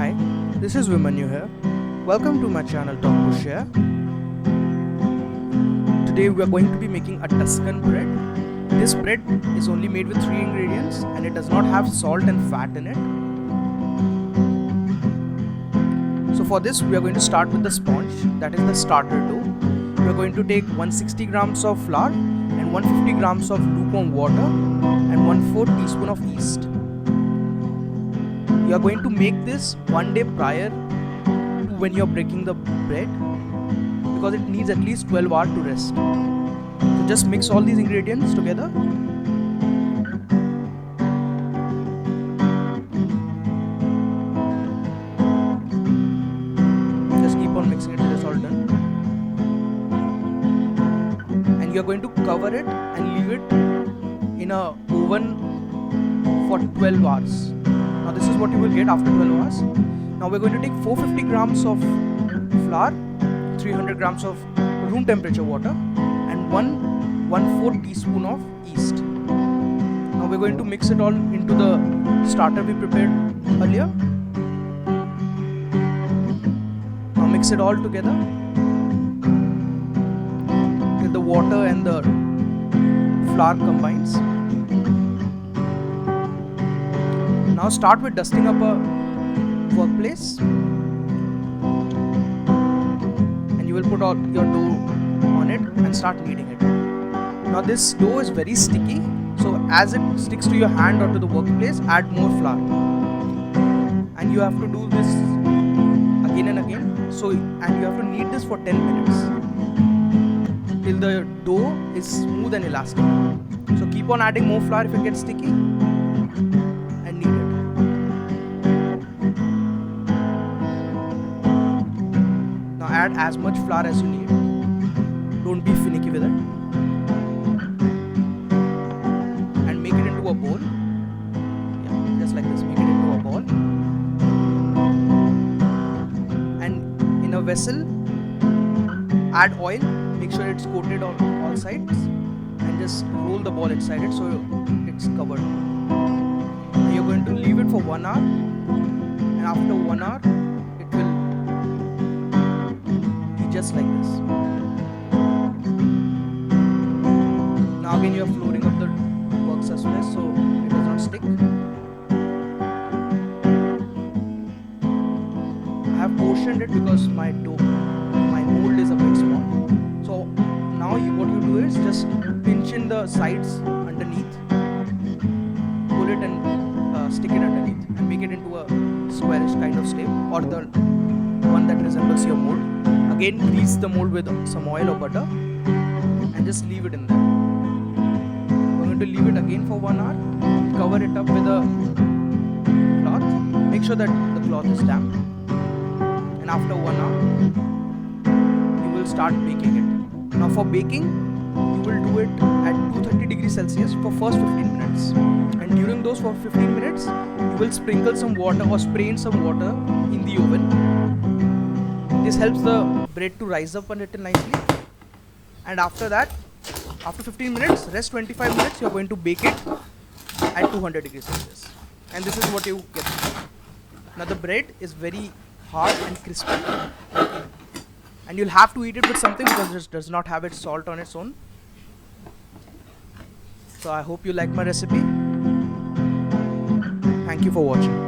Hi, this is Vimanyu here. Welcome to my channel Talk to Share. Today we are going to be making a Tuscan bread. This bread is only made with 3 ingredients and it does not have salt and fat in it. So for this we are going to start with the sponge, that is the starter dough. We are going to take 160 grams of flour and 150 grams of lukewarm water and 1/4 teaspoon of yeast. You are going to make this one day prior to when you are breaking the bread because it needs at least 12 hours to rest. So just mix all these ingredients together. Just keep on mixing it till it's all done. And you are going to cover it and leave it in a oven for 12 hours. Now this is what you will get after 12 hours. Now we're going to take 450 grams of flour, 300 grams of room temperature water and 1/4 teaspoon of yeast. Now we're going to mix it all into the starter we prepared earlier. Now mix it all together till the water and the flour combines. Now start with dusting up a workplace and you will put all your dough on it and start kneading it. Now this dough is very sticky, so as it sticks to your hand or to the workplace, add more flour. And you have to do this again and again. And you have to knead this for 10 minutes till the dough is smooth and elastic. So keep on adding more flour if it gets sticky and knead it. Add as much flour as you need. Don't be finicky with it. And make it into a bowl. Yeah, just like this. Make it into a bowl. And in a vessel, add oil. Make sure it's coated on all sides. And just roll the ball inside it so it's covered. Now you're going to leave it for 1 hour. And after 1 hour, just like this. Now again you are floating up the work surface so it does not stick. I have portioned it because my mold is a bit small. So now what you do is just pinch in the sides underneath, pull it and stick it underneath and make it into a squarish kind of shape or the one that resembles your mold. Again, grease the mold with some oil or butter and just leave it in there. We're going to leave it again for 1 hour. Cover it up with a cloth. Make sure that the cloth is damp. And after 1 hour, you will start baking it. Now for baking, you will do it at 230 degrees Celsius for first 15 minutes. And during those for 15 minutes, you will sprinkle some water or spray in some water in the oven. This helps the bread to rise up a little nicely. And after that, after 15 minutes, rest 25 minutes, you are going to bake it at 200 degrees Celsius. And this is what you get. Now the bread is very hard and crispy. And you'll have to eat it with something because it does not have its salt on its own. So I hope you like my recipe. Thank you for watching.